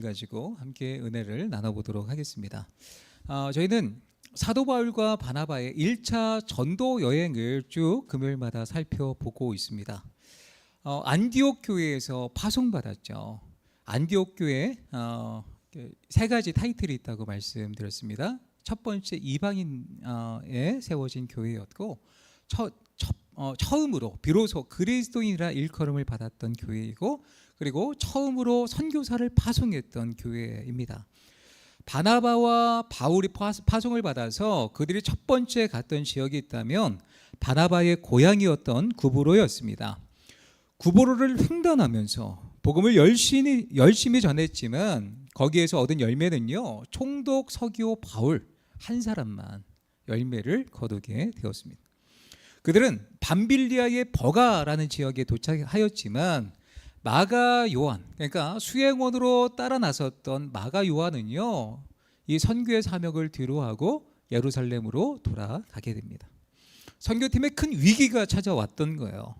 가지고 함께 은혜를 나눠보도록 하겠습니다. 저희는 사도 바울과 바나바의 1차 전도 여행을 쭉 금요일마다 살펴보고 있습니다. 안디옥 교회에서 파송받았죠. 안디옥 교회 세 가지 타이틀이 있다고 말씀드렸습니다. 첫 번째 이방인에 세워진 교회였고 처음으로 비로소 그리스도인이라 일컬음을 받았던 교회이고, 그리고 처음으로 선교사를 파송했던 교회입니다. 바나바와 바울이 파송을 받아서 그들이 첫 번째 갔던 지역이 있다면 바나바의 고향이었던 구브로였습니다. 구브로를 횡단하면서 복음을 열심히 전했지만 거기에서 얻은 열매는요, 총독 서기오 바울 한 사람만 열매를 거두게 되었습니다. 그들은 밤빌리아의 버가라는 지역에 도착하였지만 마가 요한, 그러니까 수행원으로 따라 나섰던 마가 요한은요, 이 선교의 사명을 뒤로하고 예루살렘으로 돌아가게 됩니다. 선교팀에 큰 위기가 찾아왔던 거예요.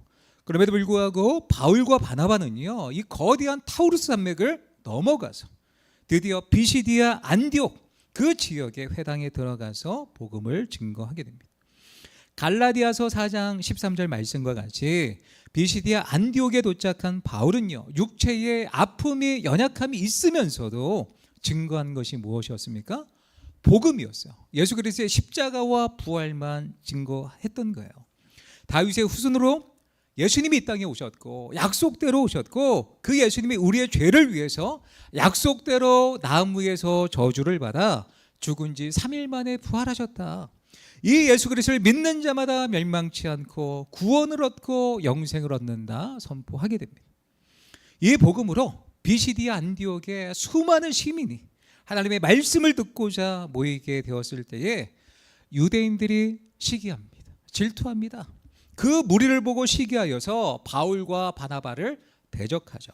그럼에도 불구하고 바울과 바나바는요, 이 거대한 타우루스 산맥을 넘어가서 드디어 비시디아 안디옥 그 지역의 회당에 들어가서 복음을 증거하게 됩니다. 갈라디아서 4장 13절 말씀과 같이 비시디아 안디옥에 도착한 바울은요, 육체의 아픔이 연약함이 있으면서도 증거한 것이 무엇이었습니까? 복음이었어요. 예수 그리스도의 십자가와 부활만 증거했던 거예요. 다윗의 후손으로 예수님이 이 땅에 오셨고 약속대로 오셨고, 그 예수님이 우리의 죄를 위해서 약속대로 나무에서 저주를 받아 죽은 지 3일 만에 부활하셨다. 이 예수 그리스도를 믿는 자마다 멸망치 않고 구원을 얻고 영생을 얻는다 선포하게 됩니다. 이 복음으로 비시디아 안디옥의 수많은 시민이 하나님의 말씀을 듣고자 모이게 되었을 때에 유대인들이 시기합니다. 질투합니다. 그 무리를 보고 시기하여서 바울과 바나바를 대적하죠.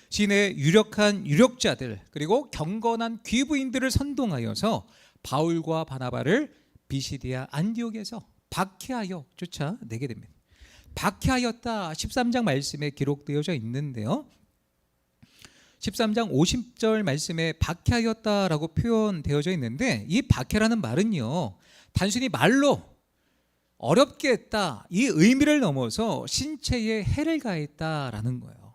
시내의 유력한 유력자들 그리고 경건한 귀부인들을 선동하여서 바울과 바나바를 비시디아 안디옥에서 박해하여 쫓아내게 됩니다. 박해하였다 13장 말씀에 기록되어져 있는데요, 13장 50절 말씀에 박해하였다라고 표현되어져 있는데, 이 박해라는 말은요, 단순히 말로 어렵게 했다 이 의미를 넘어서 신체에 해를 가했다라는 거예요.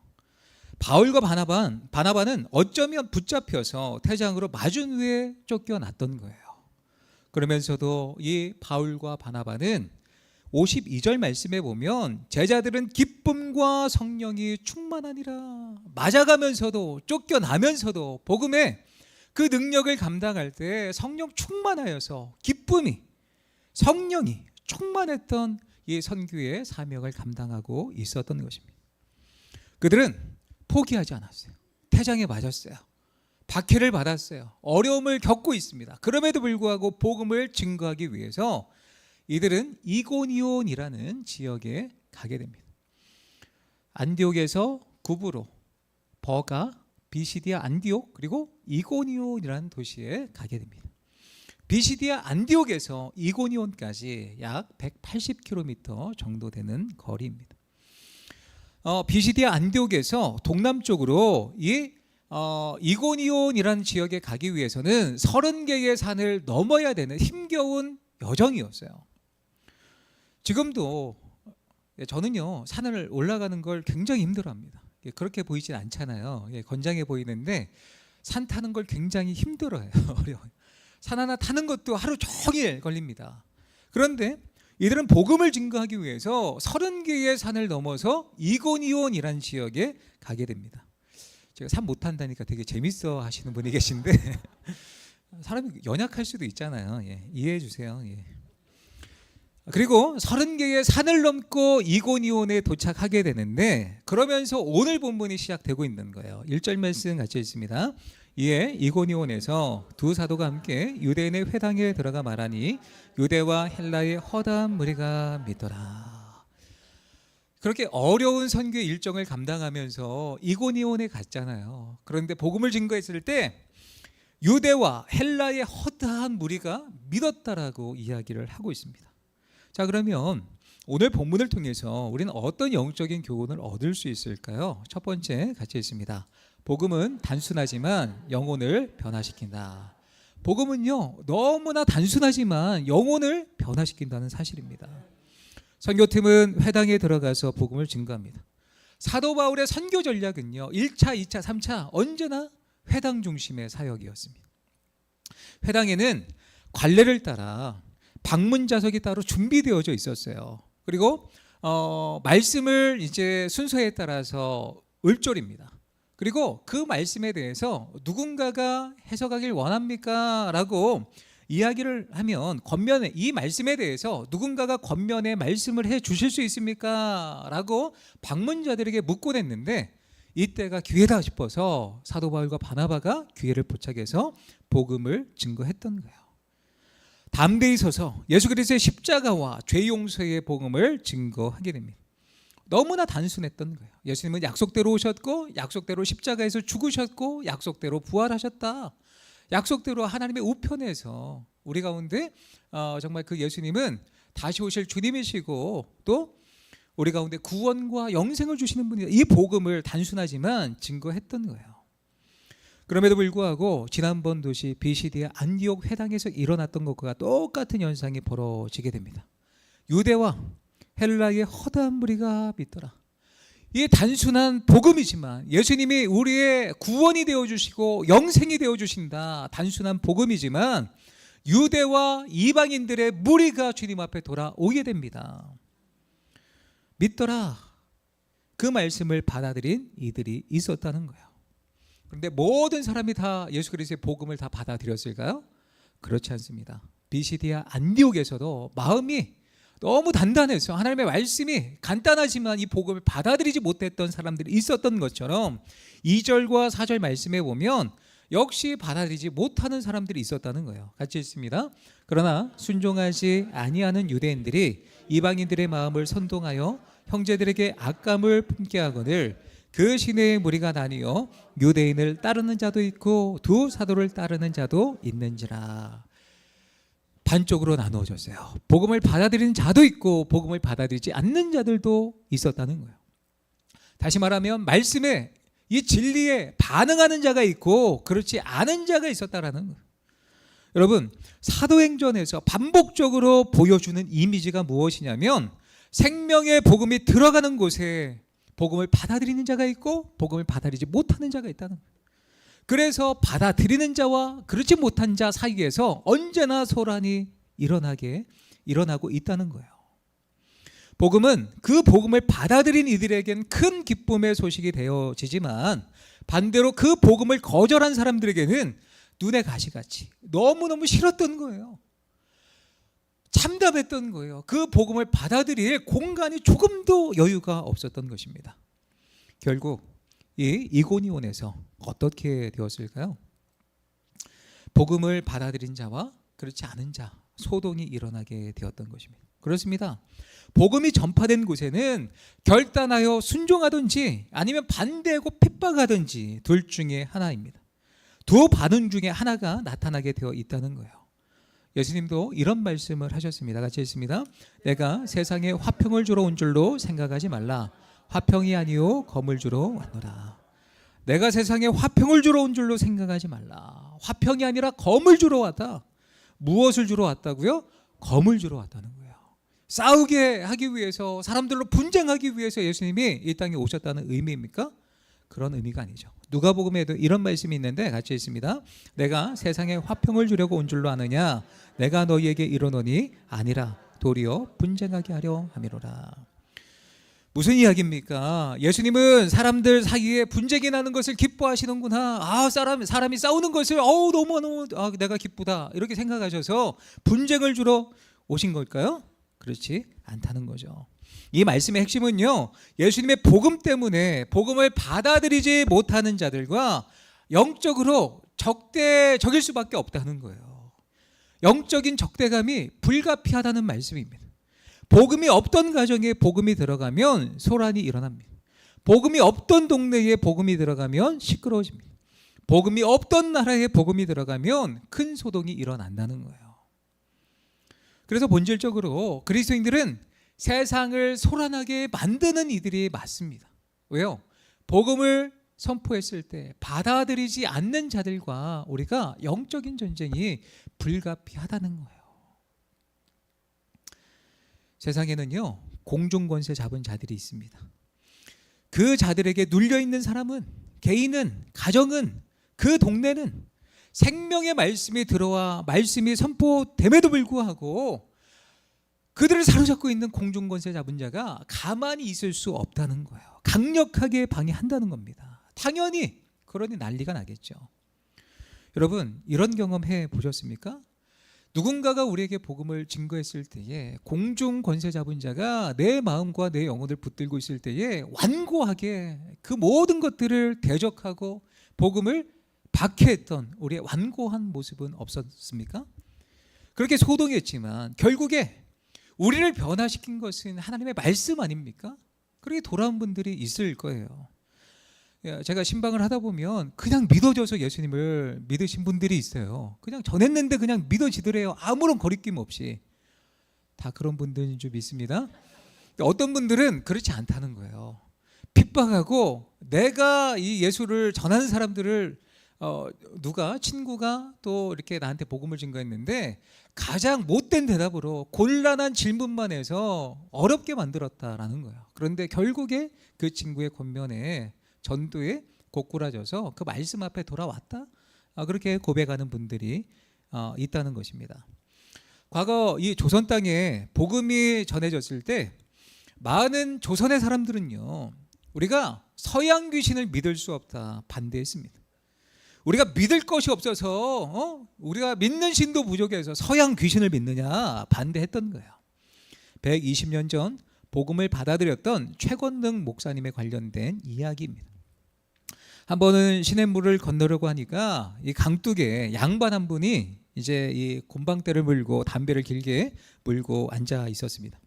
바울과 바나바는 어쩌면 붙잡혀서 태장으로 맞은 후에 쫓겨났던 거예요. 그러면서도 이 바울과 바나바는 52절 말씀에 보면 제자들은 기쁨과 성령이 충만하니라, 맞아가면서도 쫓겨나면서도 복음의 그 능력을 감당할 때 성령 충만하여서 기쁨이, 성령이 충만했던 이 선교의 사명을 감당하고 있었던 것입니다. 그들은 포기하지 않았어요. 태장에 맞았어요. 박해를 받았어요. 어려움을 겪고 있습니다. 그럼에도 불구하고 복음을 증거하기 위해서 이들은 이고니온이라는 지역에 가게 됩니다. 안디옥에서 구브로, 버가, 비시디아 안디옥, 그리고 이고니온이라는 도시에 가게 됩니다. 비시디아 안디옥에서 이고니온까지 약 180km 정도 되는 거리입니다. 비시디아 안디옥에서 동남쪽으로 이고니온이라는 지역에 가기 위해서는 30개의 산을 넘어야 되는 힘겨운 여정이었어요. 지금도 저는요, 산을 올라가는 걸 굉장히 힘들어합니다. 그렇게 보이진 않잖아요. 건장해 보이는데 산 타는 걸 굉장히 힘들어해요. 어려워요. 산 하나 타는 것도 하루 종일 걸립니다. 그런데 이들은 복음을 증거하기 위해서 30개의 산을 넘어서 이고니온이라는 지역에 가게 됩니다. 제가 산 못한다니까 되게 재밌어 하시는 분이 계신데 사람이 연약할 수도 있잖아요. 이해해 주세요. 그리고 30개의 산을 넘고 이고니온에 도착하게 되는데, 그러면서 오늘 본문이 시작되고 있는 거예요. 1절 말씀 같이 읽습니다. 이에 이고니온에서 두 사도가 함께 유대인의 회당에 들어가 말하니 유대와 헬라의 허다한 무리가 믿더라. 그렇게 어려운 선교 일정을 감당하면서 이고니온에 갔잖아요. 그런데 복음을 증거했을 때 유대와 헬라의 허다한 무리가 믿었다라고 이야기를 하고 있습니다. 자, 그러면 오늘 본문을 통해서 우리는 어떤 영적인 교훈을 얻을 수 있을까요? 첫 번째 같이 있습니다. 복음은 단순하지만 영혼을 변화시킨다. 복음은요, 너무나 단순하지만 영혼을 변화시킨다는 사실입니다. 선교팀은 회당에 들어가서 복음을 증거합니다. 사도 바울의 선교 전략은요, 1차, 2차, 3차 언제나 회당 중심의 사역이었습니다. 회당에는 관례를 따라 방문 좌석이 따로 준비되어져 있었어요. 그리고 말씀을 이제 순서에 따라서 읊조립니다. 그리고 그 말씀에 대해서 누군가가 해석하길 원합니까? 라고 이야기를 하면 권면에, 이 말씀에 대해서 누군가가 권면에 말씀을 해 주실 수 있습니까? 라고 방문자들에게 묻곤 했는데, 이때가 기회다 싶어서 사도 바울과 바나바가 기회를 포착해서 복음을 증거했던 거예요. 담대히 서서 예수 그리스도의 십자가와 죄 용서의 복음을 증거하게 됩니다. 너무나 단순했던 거예요. 예수님은 약속대로 오셨고, 약속대로 십자가에서 죽으셨고, 약속대로 부활하셨다. 약속대로 하나님의 우편에서 우리 가운데 정말 그 예수님은 다시 오실 주님이시고, 또 우리 가운데 구원과 영생을 주시는 분이다. 이 복음을 단순하지만 증거했던 거예요. 그럼에도 불구하고 지난번 도시 비시디아 안디옥 회당에서 일어났던 것과 똑같은 현상이 벌어지게 됩니다. 유대와 헬라의 허다한 무리가 믿더라. 이 단순한 복음이지만, 예수님이 우리의 구원이 되어주시고 영생이 되어주신다, 단순한 복음이지만 유대와 이방인들의 무리가 주님 앞에 돌아오게 됩니다. 믿더라. 그 말씀을 받아들인 이들이 있었다는 거예요. 그런데 모든 사람이 다 예수 그리스도의 복음을 다 받아들였을까요? 그렇지 않습니다. 비시디아 안디옥에서도 마음이 너무 단단해서 하나님의 말씀이 간단하지만 이 복음을 받아들이지 못했던 사람들이 있었던 것처럼 2절과 4절 말씀에 보면 역시 받아들이지 못하는 사람들이 있었다는 거예요. 같이 읽습니다. 그러나 순종하지 아니하는 유대인들이 이방인들의 마음을 선동하여 형제들에게 악감을 품게 하거늘 그 시내의 무리가 나뉘어 유대인을 따르는 자도 있고 두 사도를 따르는 자도 있는지라. 반쪽으로 나누어졌어요. 복음을 받아들이는 자도 있고 복음을 받아들이지 않는 자들도 있었다는 거예요. 다시 말하면 말씀에, 이 진리에 반응하는 자가 있고 그렇지 않은 자가 있었다라는 거예요. 여러분, 사도행전에서 반복적으로 보여주는 이미지가 무엇이냐면, 생명의 복음이 들어가는 곳에 복음을 받아들이는 자가 있고 복음을 받아들이지 못하는 자가 있다는 거예요. 그래서 받아들이는 자와 그렇지 못한 자 사이에서 언제나 소란이 일어나고 있다는 거예요. 복음은 그 복음을 받아들인 이들에겐 큰 기쁨의 소식이 되어지지만, 반대로 그 복음을 거절한 사람들에게는 눈에 가시같이 너무너무 싫었던 거예요. 참담했던 거예요. 그 복음을 받아들일 공간이 조금도 여유가 없었던 것입니다. 결국 이 이고니온에서 어떻게 되었을까요? 복음을 받아들인 자와 그렇지 않은 자, 소동이 일어나게 되었던 것입니다. 그렇습니다. 복음이 전파된 곳에는 결단하여 순종하든지 아니면 반대하고 핍박하든지 둘 중에 하나입니다. 두 반응 중에 하나가 나타나게 되어 있다는 거예요. 예수님도 이런 말씀을 하셨습니다. 같이 읽습니다. 내가 세상에 화평을 주러 온 줄로 생각하지 말라. 화평이 아니요 검을 주러 왔노라. 내가 세상에 화평을 주러 온 줄로 생각하지 말라. 화평이 아니라 검을 주러 왔다. 무엇을 주러 왔다고요? 검을 주러 왔다는 거예요. 싸우게 하기 위해서, 사람들로 분쟁하기 위해서 예수님이 이 땅에 오셨다는 의미입니까? 그런 의미가 아니죠. 누가복음에도 이런 말씀이 있는데 같이 읽습니다. 내가 세상에 화평을 주려고 온 줄로 아느냐? 내가 너희에게 이르노니 아니라 도리어 분쟁하게 하려 함이로라. 무슨 이야기입니까? 예수님은 사람들 사이에 분쟁이 나는 것을 기뻐하시는구나. 사람이 싸우는 것을 너무 내가 기쁘다, 이렇게 생각하셔서 분쟁을 주러 오신 걸까요? 그렇지 않다는 거죠. 이 말씀의 핵심은요, 예수님의 복음 때문에 복음을 받아들이지 못하는 자들과 영적으로 적일 수밖에 없다는 거예요. 영적인 적대감이 불가피하다는 말씀입니다. 복음이 없던 가정에 복음이 들어가면 소란이 일어납니다. 복음이 없던 동네에 복음이 들어가면 시끄러워집니다. 복음이 없던 나라에 복음이 들어가면 큰 소동이 일어난다는 거예요. 그래서 본질적으로 그리스도인들은 세상을 소란하게 만드는 이들이 맞습니다. 왜요? 복음을 선포했을 때 받아들이지 않는 자들과 우리가 영적인 전쟁이 불가피하다는 거예요. 세상에는요, 공중권세 잡은 자들이 있습니다. 그 자들에게 눌려있는 사람은, 개인은, 가정은, 그 동네는 생명의 말씀이 들어와 말씀이 선포됨에도 불구하고 그들을 사로잡고 있는 공중권세 잡은 자가 가만히 있을 수 없다는 거예요. 강력하게 방해한다는 겁니다. 당연히 그러니 난리가 나겠죠. 여러분, 이런 경험 해보셨습니까? 누군가가 우리에게 복음을 증거했을 때에 공중권세 잡은 자가 내 마음과 내 영혼을 붙들고 있을 때에 완고하게 그 모든 것들을 대적하고 복음을 박해했던 우리의 완고한 모습은 없었습니까? 그렇게 소동했지만 결국에 우리를 변화시킨 것은 하나님의 말씀 아닙니까? 그렇게 돌아온 분들이 있을 거예요. 제가 신방을 하다 보면 그냥 믿어져서 예수님을 믿으신 분들이 있어요. 그냥 전했는데 그냥 믿어지더래요. 아무런 거리낌 없이. 다 그런 분들인 줄 믿습니다. 어떤 분들은 그렇지 않다는 거예요. 핍박하고 내가 이 예수를 전하는 사람들을 누가 친구가 또 이렇게 나한테 복음을 증거했는데 가장 못된 대답으로 곤란한 질문만 해서 어렵게 만들었다라는 거예요. 그런데 결국에 그 친구의 권면에 전도에 고꾸라져서 그 말씀 앞에 돌아왔다. 그렇게 고백하는 분들이 있다는 것입니다. 과거 이 조선 땅에 복음이 전해졌을 때 많은 조선의 사람들은요, 우리가 서양 귀신을 믿을 수 없다 반대했습니다. 우리가 믿을 것이 없어서 우리가 믿는 신도 부족해서 서양 귀신을 믿느냐 반대했던 거예요. 120년 전 복음을 받아들였던 최권능 목사님에 관련된 이야기입니다. 한 번은 시냇물을 건너려고 하니까 이 강둑에 양반 한 분이 이제 이 곰방대를 물고 담배를 길게 물고 앉아 있었습니다.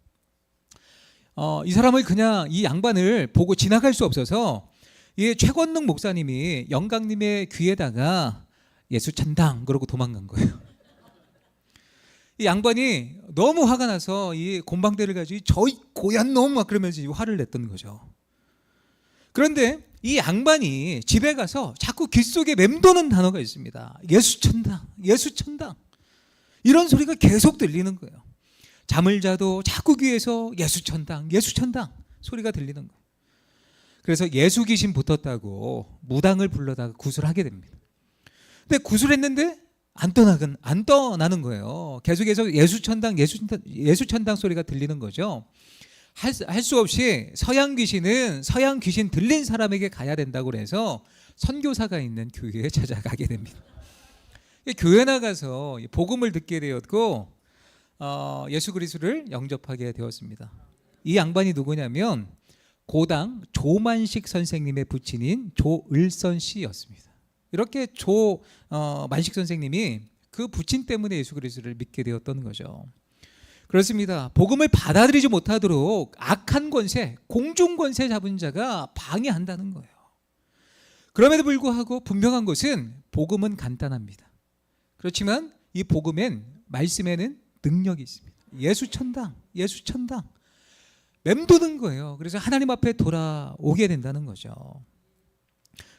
이 사람을 그냥 이 양반을 보고 지나갈 수 없어서 이 최권능 목사님이 영광님의 귀에다가 예수 찬당 그러고 도망간 거예요. 이 양반이 너무 화가 나서 이 곰방대를 가지고 저이 고얀 놈 막 그러면서 화를 냈던 거죠. 그런데 이 양반이 집에 가서 자꾸 귀 속에 맴도는 단어가 있습니다. 예수 찬당, 예수 찬당. 이런 소리가 계속 들리는 거예요. 잠을 자도 자꾸 귀에서 예수 찬당, 예수 찬당 소리가 들리는 거예요. 그래서 예수 귀신 붙었다고 무당을 불러다가 구술하게 됩니다. 근데 구술했는데 안 떠나는 거예요. 계속해서 예수 찬당, 예수 찬당 소리가 들리는 거죠. 할 수 없이 서양 귀신은 서양 귀신 들린 사람에게 가야 된다고 그래서 선교사가 있는 교회에 찾아가게 됩니다. 교회 나가서 복음을 듣게 되었고 예수 그리스도를 영접하게 되었습니다. 이 양반이 누구냐면 고당 조만식 선생님의 부친인 조을선 씨였습니다. 이렇게 조만식 선생님이 그 부친 때문에 예수 그리스도를 믿게 되었던 거죠. 그렇습니다. 복음을 받아들이지 못하도록 악한 권세, 공중 권세 잡은 자가 방해한다는 거예요. 그럼에도 불구하고 분명한 것은 복음은 간단합니다. 그렇지만 이 복음엔 말씀에는 능력이 있습니다. 예수 천당, 예수 천당 맴도는 거예요. 그래서 하나님 앞에 돌아오게 된다는 거죠.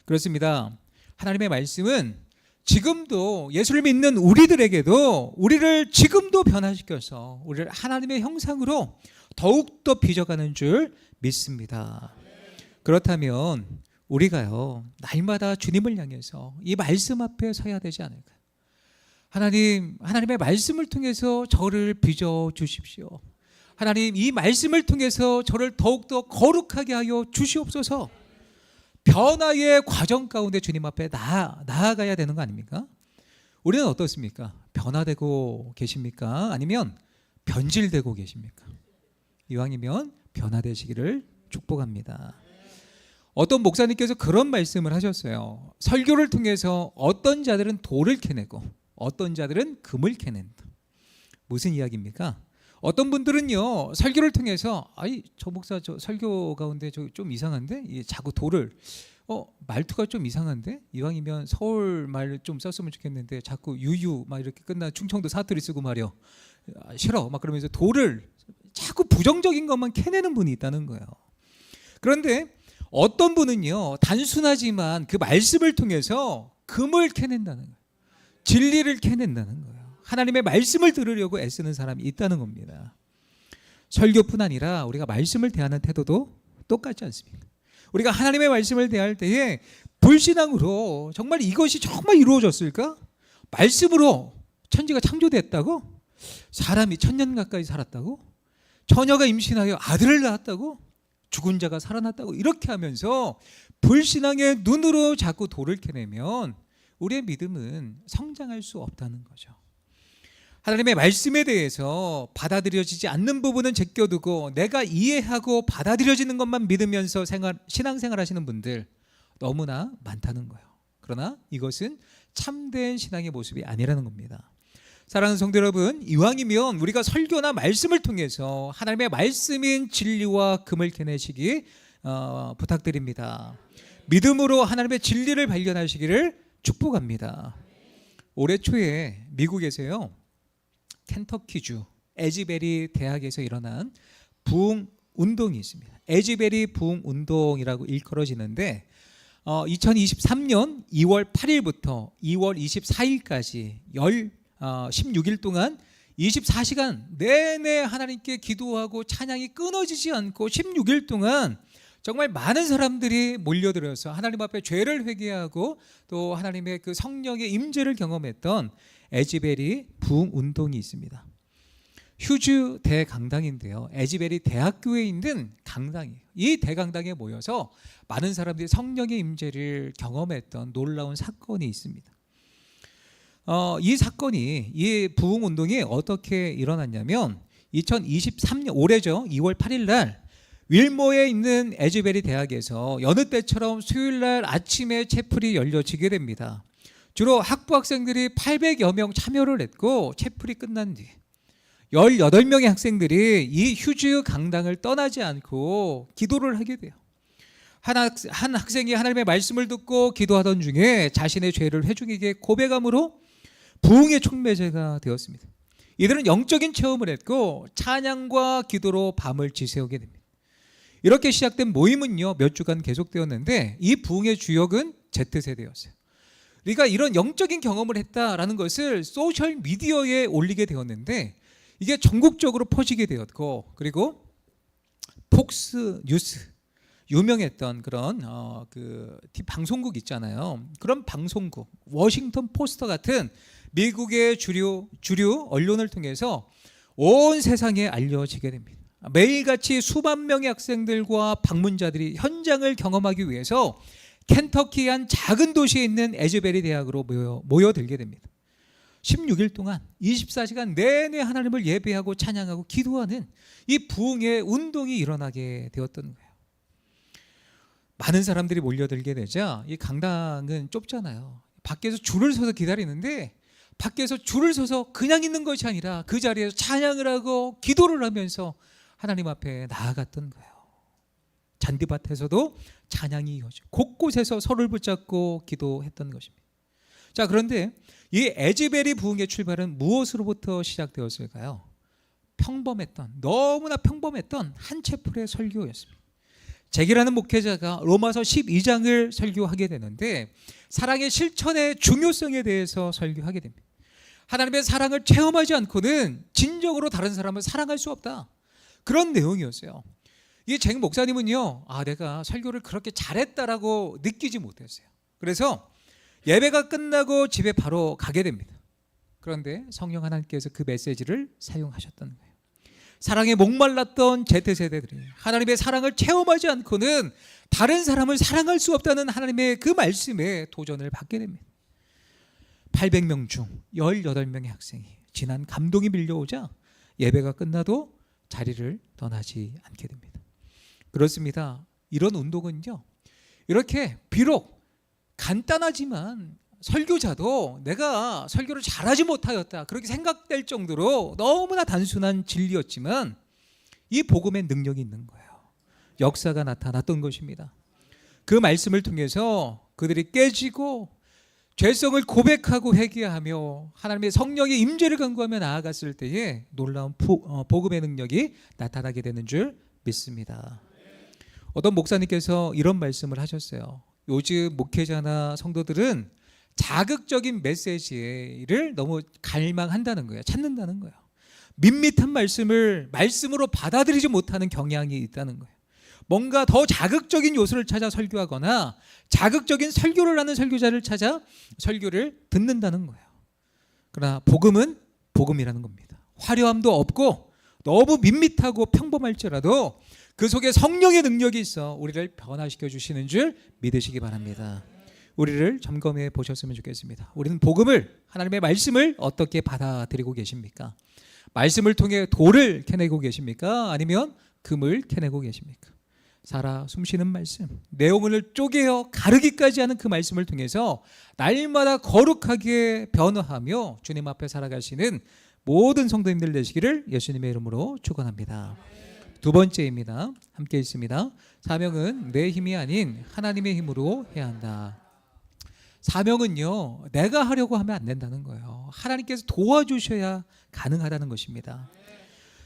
그렇습니다. 하나님의 말씀은 지금도 예수를 믿는 우리들에게도 우리를 지금도 변화시켜서 우리를 하나님의 형상으로 더욱더 빚어가는 줄 믿습니다. 그렇다면 우리가요 날마다 주님을 향해서 이 말씀 앞에 서야 되지 않을까요? 하나님의 말씀을 통해서 저를 빚어 주십시오. 하나님, 이 말씀을 통해서 저를 더욱더 거룩하게 하여 주시옵소서. 변화의 과정 가운데 주님 앞에 나아가야 되는 거 아닙니까? 우리는 어떻습니까? 변화되고 계십니까? 아니면 변질되고 계십니까? 이왕이면 변화되시기를 축복합니다. 어떤 목사님께서 그런 말씀을 하셨어요. 설교를 통해서 어떤 자들은 돌을 캐내고 어떤 자들은 금을 캐낸다. 무슨 이야기입니까? 어떤 분들은요 설교를 통해서 저 목사 저 설교 가운데 좀 이상한데 자꾸 돌을 말투가 좀 이상한데 이왕이면 서울 말 좀 썼으면 좋겠는데 자꾸 유유 막 이렇게 끝나 충청도 사투리 쓰고 말이요 싫어 막 그러면서 돌을 자꾸 부정적인 것만 캐내는 분이 있다는 거예요. 그런데 어떤 분은요, 단순하지만 그 말씀을 통해서 금을 캐낸다는 거예요. 진리를 캐낸다는 거예요. 하나님의 말씀을 들으려고 애쓰는 사람이 있다는 겁니다. 설교뿐 아니라 우리가 말씀을 대하는 태도도 똑같지 않습니까? 우리가 하나님의 말씀을 대할 때에 불신앙으로 정말 이것이 정말 이루어졌을까? 말씀으로 천지가 창조됐다고? 사람이 1000년 가까이 살았다고? 처녀가 임신하여 아들을 낳았다고? 죽은 자가 살아났다고? 이렇게 하면서 불신앙의 눈으로 자꾸 돌을 캐내면 우리의 믿음은 성장할 수 없다는 거죠. 하나님의 말씀에 대해서 받아들여지지 않는 부분은 제껴두고 내가 이해하고 받아들여지는 것만 믿으면서 신앙생활 하시는 분들 너무나 많다는 거예요. 그러나 이것은 참된 신앙의 모습이 아니라는 겁니다. 사랑하는 성도 여러분, 이왕이면 우리가 설교나 말씀을 통해서 하나님의 말씀인 진리와 금을 캐내시기 부탁드립니다. 믿음으로 하나님의 진리를 발견하시기를 축복합니다. 올해 초에 미국에서요, 켄터키주 에지베리 대학에서 일어난 부흥 운동이 있습니다. 에지베리 부흥 운동이라고 일컬어지는데 2023년 2월 8일부터 2월 24일까지 16일 동안 24시간 내내 하나님께 기도하고 찬양이 끊어지지 않고 16일 동안 정말 많은 사람들이 몰려들어서 하나님 앞에 죄를 회개하고 또 하나님의 그 성령의 임재를 경험했던 에지베리 부흥 운동이 있습니다. 휴즈 대강당인데요, 에지베리 대학교에 있는 강당이에요. 이 대강당에 모여서 많은 사람들이 성령의 임재를 경험했던 놀라운 사건이 있습니다. 이 사건이, 이 부흥 운동이 어떻게 일어났냐면 2023년 올해죠, 2월 8일 날 윌모에 있는 에즈베리 대학에서 여느 때처럼 수요일 날 아침에 채플이 열려지게 됩니다. 주로 학부 학생들이 800여 명 참여를 했고, 채플이 끝난 뒤 18명의 학생들이 이 휴즈 강당을 떠나지 않고 기도를 하게 돼요. 한 학생이 하나님의 말씀을 듣고 기도하던 중에 자신의 죄를 회중에게 고백함으로 부흥의 촉매제가 되었습니다. 이들은 영적인 체험을 했고 찬양과 기도로 밤을 지새우게 됩니다. 이렇게 시작된 모임은요, 몇 주간 계속되었는데 이 부흥의 주역은 Z세대였어요. 그러니까 이런 영적인 경험을 했다라는 것을 소셜 미디어에 올리게 되었는데 이게 전국적으로 퍼지게 되었고, 그리고 폭스 뉴스, 유명했던 그런 방송국 있잖아요. 그런 방송국, 워싱턴 포스터 같은 미국의 주류 언론을 통해서 온 세상에 알려지게 됩니다. 매일같이 수만 명의 학생들과 방문자들이 현장을 경험하기 위해서 켄터키의 한 작은 도시에 있는 에즈베리 대학으로 모여들게 됩니다. 16일 동안 24시간 내내 하나님을 예배하고 찬양하고 기도하는 이 부흥의 운동이 일어나게 되었던 거예요. 많은 사람들이 몰려들게 되자 이 강당은 좁잖아요. 밖에서 줄을 서서 기다리는데 밖에서 줄을 서서 그냥 있는 것이 아니라 그 자리에서 찬양을 하고 기도를 하면서 하나님 앞에 나아갔던 거예요. 잔디밭에서도 찬양이 이어지고 곳곳에서 서로를 붙잡고 기도했던 것입니다. 자, 그런데 이 에즈베리 부흥의 출발은 무엇으로부터 시작되었을까요? 너무나 평범했던 한 채플의 설교였습니다. 잭이라는 목회자가 로마서 12장을 설교하게 되는데 사랑의 실천의 중요성에 대해서 설교하게 됩니다. 하나님의 사랑을 체험하지 않고는 진정으로 다른 사람을 사랑할 수 없다, 그런 내용이었어요. 이 잭 목사님은요, 내가 설교를 그렇게 잘했다라고 느끼지 못했어요. 그래서 예배가 끝나고 집에 바로 가게 됩니다. 그런데 성령 하나님께서 그 메시지를 사용하셨던 거예요. 사랑에 목말랐던 Z세대들이 하나님의 사랑을 체험하지 않고는 다른 사람을 사랑할 수 없다는 하나님의 그 말씀에 도전을 받게 됩니다. 800명 중 18명의 학생이 진한 감동이 밀려오자 예배가 끝나도 자리를 떠나지 않게 됩니다. 그렇습니다. 이런 운동은요, 이렇게 비록 간단하지만 설교자도 내가 설교를 잘하지 못하였다 그렇게 생각될 정도로 너무나 단순한 진리였지만 이 복음의 능력이 있는 거예요. 역사가 나타났던 것입니다. 그 말씀을 통해서 그들이 깨지고 죄성을 고백하고 회개하며 하나님의 성령의 임재를 간구하며 나아갔을 때에 놀라운 복음의 능력이 나타나게 되는 줄 믿습니다. 어떤 목사님께서 이런 말씀을 하셨어요. 요즘 목회자나 성도들은 자극적인 메시지를 너무 갈망한다는 거예요. 찾는다는 거예요. 밋밋한 말씀을 말씀으로 받아들이지 못하는 경향이 있다는 거예요. 뭔가 더 자극적인 요소를 찾아 설교하거나 자극적인 설교를 하는 설교자를 찾아 설교를 듣는다는 거예요. 그러나 복음은 복음이라는 겁니다. 화려함도 없고 너무 밋밋하고 평범할지라도 그 속에 성령의 능력이 있어 우리를 변화시켜 주시는 줄 믿으시기 바랍니다. 우리를 점검해 보셨으면 좋겠습니다. 우리는 복음을, 하나님의 말씀을 어떻게 받아들이고 계십니까? 말씀을 통해 돌을 캐내고 계십니까? 아니면 금을 캐내고 계십니까? 살아 숨쉬는 말씀, 내 영혼을 쪼개어 가르기까지 하는 그 말씀을 통해서 날마다 거룩하게 변화하며 주님 앞에 살아가시는 모든 성도님들 되시기를 예수님의 이름으로 축원합니다. 두 번째입니다. 함께 있습니다. 사명은 내 힘이 아닌 하나님의 힘으로 해야 한다. 사명은요, 내가 하려고 하면 안 된다는 거예요. 하나님께서 도와주셔야 가능하다는 것입니다.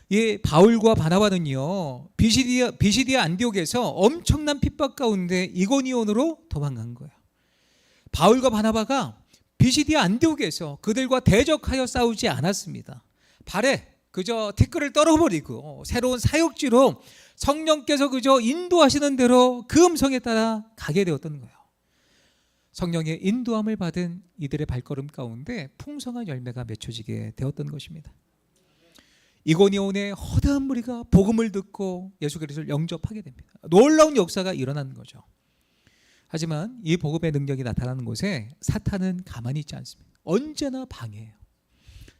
이 바울과 바나바는요, 비시디아 안디옥에서 엄청난 핍박 가운데 이고니온으로 도망간 거예요. 바울과 바나바가 비시디아 안디옥에서 그들과 대적하여 싸우지 않았습니다. 발에 그저 티끌을 떨어버리고 새로운 사역지로 성령께서 그저 인도하시는 대로 그 음성에 따라 가게 되었던 거예요. 성령의 인도함을 받은 이들의 발걸음 가운데 풍성한 열매가 맺혀지게 되었던 것입니다. 이고니온의 허다한 무리가 복음을 듣고 예수 그리스도를 영접하게 됩니다. 놀라운 역사가 일어나는 거죠. 하지만 이 복음의 능력이 나타나는 곳에 사탄은 가만히 있지 않습니다. 언제나 방해해요.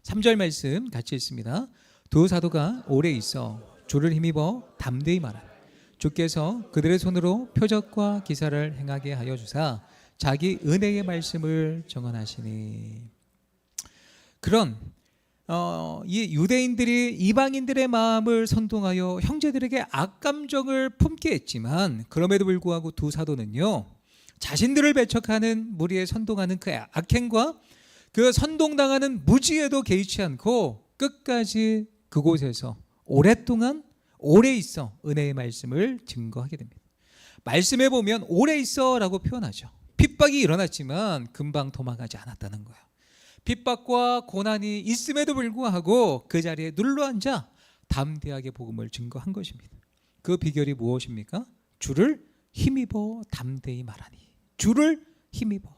3절 말씀 같이 있습니다. 두 사도가 오래 있어 주를 힘입어 담대히 말하라. 주께서 그들의 손으로 표적과 기사를 행하게 하여 주사 자기 은혜의 말씀을 증언하시니. 그런 이 유대인들이 이방인들의 마음을 선동하여 형제들에게 악감정을 품게 했지만 그럼에도 불구하고 두 사도는요, 자신들을 배척하는 무리에 선동하는 그 악행과 그 선동당하는 무지에도 개의치 않고 끝까지 그곳에서 오랫동안 오래 있어 은혜의 말씀을 증거하게 됩니다. 말씀에 보면 오래 있어 라고 표현하죠. 핍박이 일어났지만 금방 도망가지 않았다는 거예요. 핍박과 고난이 있음에도 불구하고 그 자리에 눌러앉아 담대하게 복음을 증거한 것입니다. 그 비결이 무엇입니까? 주를 힘입어 담대히 말하니. 주를 힘입어.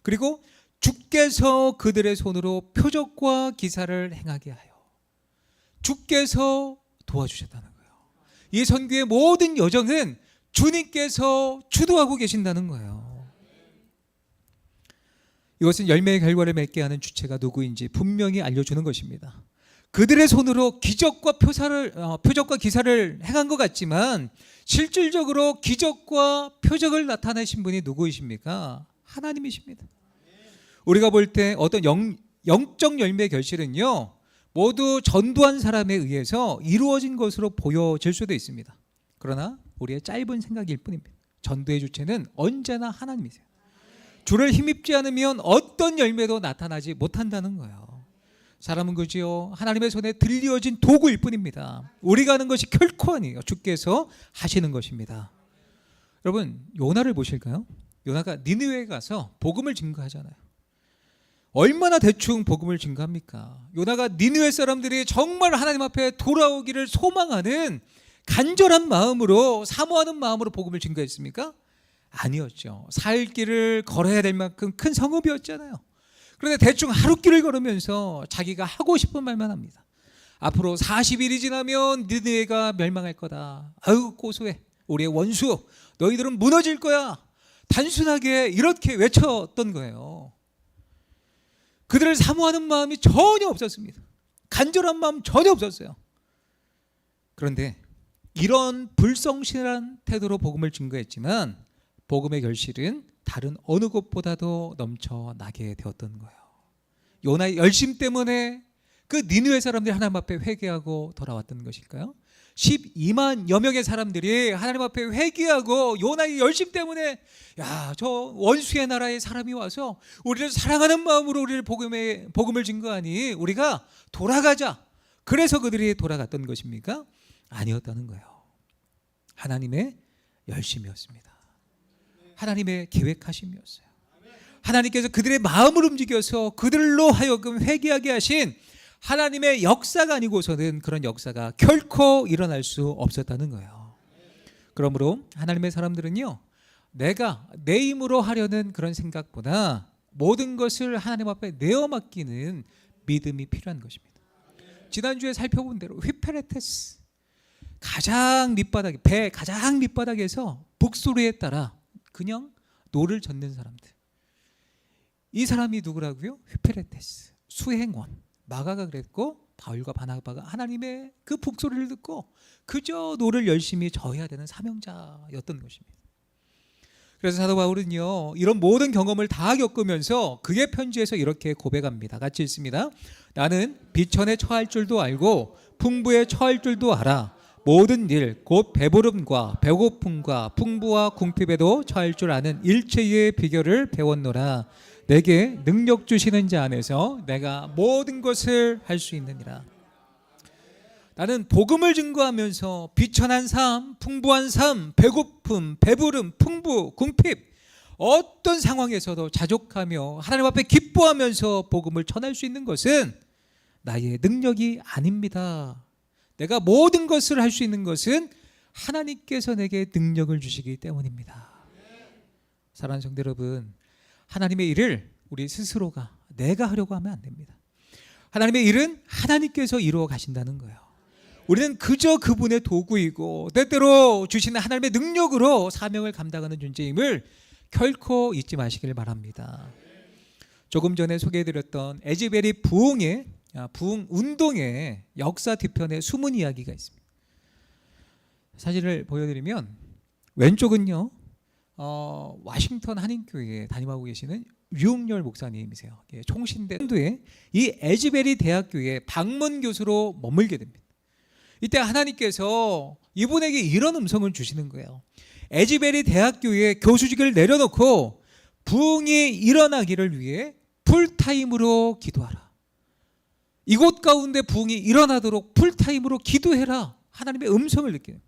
그리고 주께서 그들의 손으로 표적과 기사를 행하게 하여 주께서 도와주셨다는 거예요. 이 선교의 모든 여정은 주님께서 주도하고 계신다는 거예요. 이것은 열매의 결과를 맺게 하는 주체가 누구인지 분명히 알려주는 것입니다. 그들의 손으로 기적과 표적과 기사를 행한 것 같지만 실질적으로 기적과 표적을 나타내신 분이 누구이십니까? 하나님이십니다. 우리가 볼 때 어떤 영적 열매의 결실은요, 모두 전도한 사람에 의해서 이루어진 것으로 보여질 수도 있습니다. 그러나 우리의 짧은 생각일 뿐입니다. 전도의 주체는 언제나 하나님이세요. 주를 힘입지 않으면 어떤 열매도 나타나지 못한다는 거예요. 사람은 그지요, 하나님의 손에 들려진 도구일 뿐입니다. 우리가 하는 것이 결코 아니에요. 주께서 하시는 것입니다. 여러분, 요나를 보실까요? 요나가 니느웨에 가서 복음을 증거하잖아요. 얼마나 대충 복음을 증거합니까? 요나가 니느웨 사람들이 정말 하나님 앞에 돌아오기를 소망하는 간절한 마음으로, 사모하는 마음으로 복음을 증거했습니까? 아니었죠. 살 길을 걸어야 될 만큼 큰 성읍이었잖아요. 그런데 대충 하루길을 걸으면서 자기가 하고 싶은 말만 합니다. 앞으로 40일이 지나면 니느웨가 멸망할 거다. 아유 고소해, 우리의 원수, 너희들은 무너질 거야. 단순하게 이렇게 외쳤던 거예요. 그들을 사모하는 마음이 전혀 없었습니다. 간절한 마음 전혀 없었어요. 그런데 이런 불성실한 태도로 복음을 증거했지만 복음의 결실은 다른 어느 곳보다도 넘쳐나게 되었던 거예요. 요나의 열심 때문에 그 니느웨 사람들이 하나님 앞에 회개하고 돌아왔던 것일까요? 12만여 명의 사람들이 하나님 앞에 회개하고 요나의 열심 때문에, 야, 저 원수의 나라의 사람이 와서 우리를 사랑하는 마음으로 우리를 복음을 증거하니 우리가 돌아가자. 그래서 그들이 돌아갔던 것입니까? 아니었다는 거예요. 하나님의 열심이었습니다. 하나님의 계획하심이었어요. 하나님께서 그들의 마음을 움직여서 그들로 하여금 회개하게 하신 하나님의 역사가 아니고서는 그런 역사가 결코 일어날 수 없었다는 거예요. 그러므로 하나님의 사람들은요, 내가 내 힘으로 하려는 그런 생각보다 모든 것을 하나님 앞에 내어 맡기는 믿음이 필요한 것입니다. 지난주에 살펴본 대로 휘페레테스, 가장 밑바닥에, 배 가장 밑바닥에서 북소리에 따라 그냥 노를 젓는 사람들, 이 사람이 누구라고요? 휘페레테스, 수행원 마가가 그랬고, 바울과 바나바가 하나님의 그 북소리를 듣고 그저 노를 열심히 져야 되는 사명자였던 것입니다. 그래서 사도 바울은요, 이런 모든 경험을 다 겪으면서 그의 편지에서 이렇게 고백합니다. 같이 읽습니다. 나는 비천에 처할 줄도 알고 풍부에 처할 줄도 알아. 모든 일 곧 배부름과 배고픔과 풍부와 궁핍에도 처할 줄 아는 일체의 비결을 배웠노라. 내게 능력 주시는 자 안에서 내가 모든 것을 할 수 있느니라. 나는 복음을 증거하면서 비천한 삶, 풍부한 삶, 배고픔, 배부름, 풍부, 궁핍, 어떤 상황에서도 자족하며 하나님 앞에 기뻐하면서 복음을 전할 수 있는 것은 나의 능력이 아닙니다. 내가 모든 것을 할 수 있는 것은 하나님께서 내게 능력을 주시기 때문입니다. 사랑하는 성도 여러분, 하나님의 일을 우리 스스로가 내가 하려고 하면 안 됩니다. 하나님의 일은 하나님께서 이루어 가신다는 거예요. 우리는 그저 그분의 도구이고 때때로 주시는 하나님의 능력으로 사명을 감당하는 존재임을 결코 잊지 마시길 바랍니다. 조금 전에 소개해드렸던 에즈베리 부흥 운동의 역사 뒤편에 숨은 이야기가 있습니다. 사진을 보여드리면 왼쪽은요, 워싱턴 한인교회에 담임하고 계시는 유흥열 목사님이세요. 총신대도에 이 에즈베리 대학교의 방문 교수로 머물게 됩니다. 이때 하나님께서 이분에게 이런 음성을 주시는 거예요. 에즈베리 대학교의 교수직을 내려놓고 부흥이 일어나기를 위해 풀타임으로 기도하라. 이곳 가운데 부흥이 일어나도록 풀타임으로 기도해라. 하나님의 음성을 느끼는,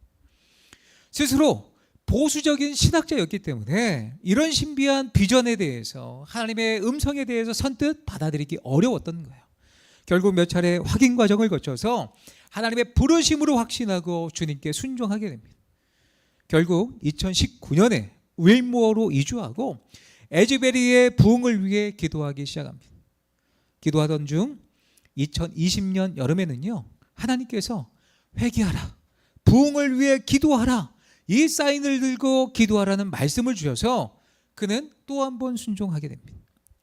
스스로 보수적인 신학자였기 때문에 이런 신비한 비전에 대해서, 하나님의 음성에 대해서 선뜻 받아들이기 어려웠던 거예요. 결국 몇 차례 확인 과정을 거쳐서 하나님의 부르심으로 확신하고 주님께 순종하게 됩니다. 결국 2019년에 윌모어로 이주하고 에즈베리의 부흥을 위해 기도하기 시작합니다. 기도하던 중 2020년 여름에는요, 하나님께서 회개하라, 부흥을 위해 기도하라, 이 사인을 들고 기도하라는 말씀을 주셔서 그는 또 한 번 순종하게 됩니다.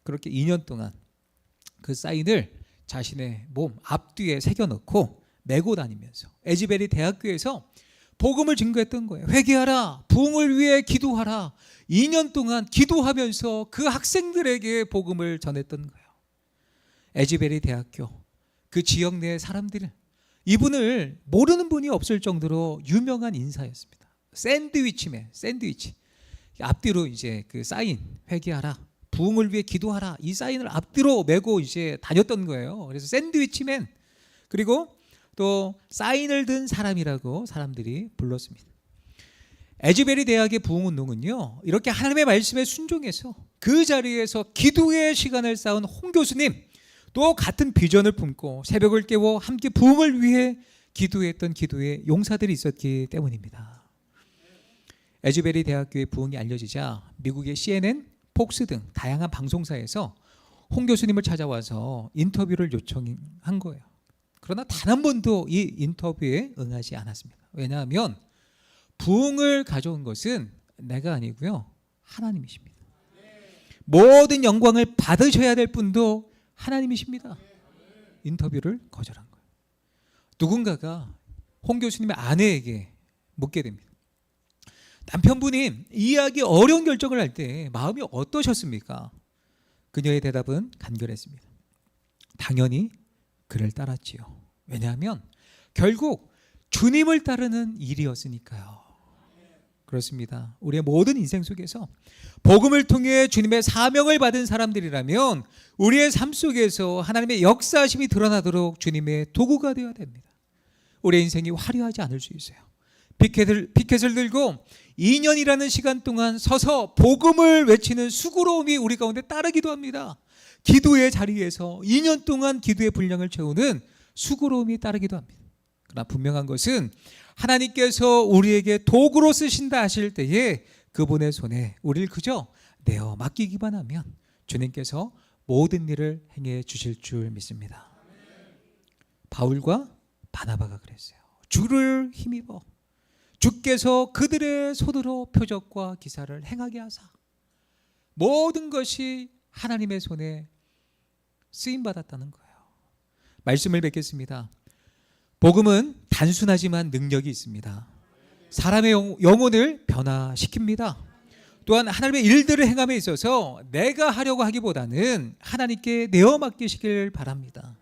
그렇게 2년 동안 그 사인을 자신의 몸 앞뒤에 새겨넣고 메고 다니면서 에즈베리 대학교에서 복음을 증거했던 거예요. 회개하라, 부흥을 위해 기도하라. 2년 동안 기도하면서 그 학생들에게 복음을 전했던 거예요. 에즈베리 대학교 그 지역 내 사람들은 이분을 모르는 분이 없을 정도로 유명한 인사였습니다. 샌드위치맨, 샌드위치. 앞뒤로 이제 그 사인, 회개하라, 부흥을 위해 기도하라, 이 사인을 앞뒤로 메고 이제 다녔던 거예요. 그래서 샌드위치맨, 그리고 또 사인을 든 사람이라고 사람들이 불렀습니다. 에즈베리 대학의 부흥운동은요, 이렇게 하나님의 말씀에 순종해서 그 자리에서 기도의 시간을 쌓은 홍 교수님, 또 같은 비전을 품고 새벽을 깨워 함께 부흥을 위해 기도했던 기도의 용사들이 있었기 때문입니다. 에즈베리 대학교의 부흥이 알려지자 미국의 CNN, 폭스 등 다양한 방송사에서 홍 교수님을 찾아와서 인터뷰를 요청한 거예요. 그러나 단 한 번도 이 인터뷰에 응하지 않았습니다. 왜냐하면 부흥을 가져온 것은 내가 아니고요, 하나님이십니다. 모든 영광을 받으셔야 될 분도 하나님이십니다. 인터뷰를 거절한 거예요. 누군가가 홍 교수님의 아내에게 묻게 됩니다. 남편분이 이해하기 어려운 결정을 할 때 마음이 어떠셨습니까? 그녀의 대답은 간결했습니다. 당연히 그를 따랐지요. 왜냐하면 결국 주님을 따르는 일이었으니까요. 그렇습니다. 우리의 모든 인생 속에서 복음을 통해 주님의 사명을 받은 사람들이라면 우리의 삶 속에서 하나님의 역사심이 드러나도록 주님의 도구가 되어야 됩니다. 우리의 인생이 화려하지 않을 수 있어요. 피켓을 들고 2년이라는 시간 동안 서서 복음을 외치는 수고로움이 우리 가운데 따르기도 합니다. 기도의 자리에서 2년 동안 기도의 분량을 채우는 수고로움이 따르기도 합니다. 그러나 분명한 것은 하나님께서 우리에게 도구로 쓰신다 하실 때에 그분의 손에 우리를 그저 내어 맡기기만 하면 주님께서 모든 일을 행해 주실 줄 믿습니다. 바울과 바나바가 그랬어요. 주를 힘입어 주께서 그들의 손으로 표적과 기사를 행하게 하사 모든 것이 하나님의 손에 쓰임받았다는 거예요. 말씀을 뵙겠습니다. 복음은 단순하지만 능력이 있습니다. 사람의 영혼을 변화시킵니다. 또한 하나님의 일들을 행함에 있어서 내가 하려고 하기보다는 하나님께 내어 맡기시길 바랍니다.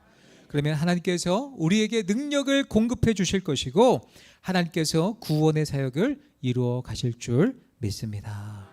그러면 하나님께서 우리에게 능력을 공급해 주실 것이고 하나님께서 구원의 사역을 이루어 가실 줄 믿습니다.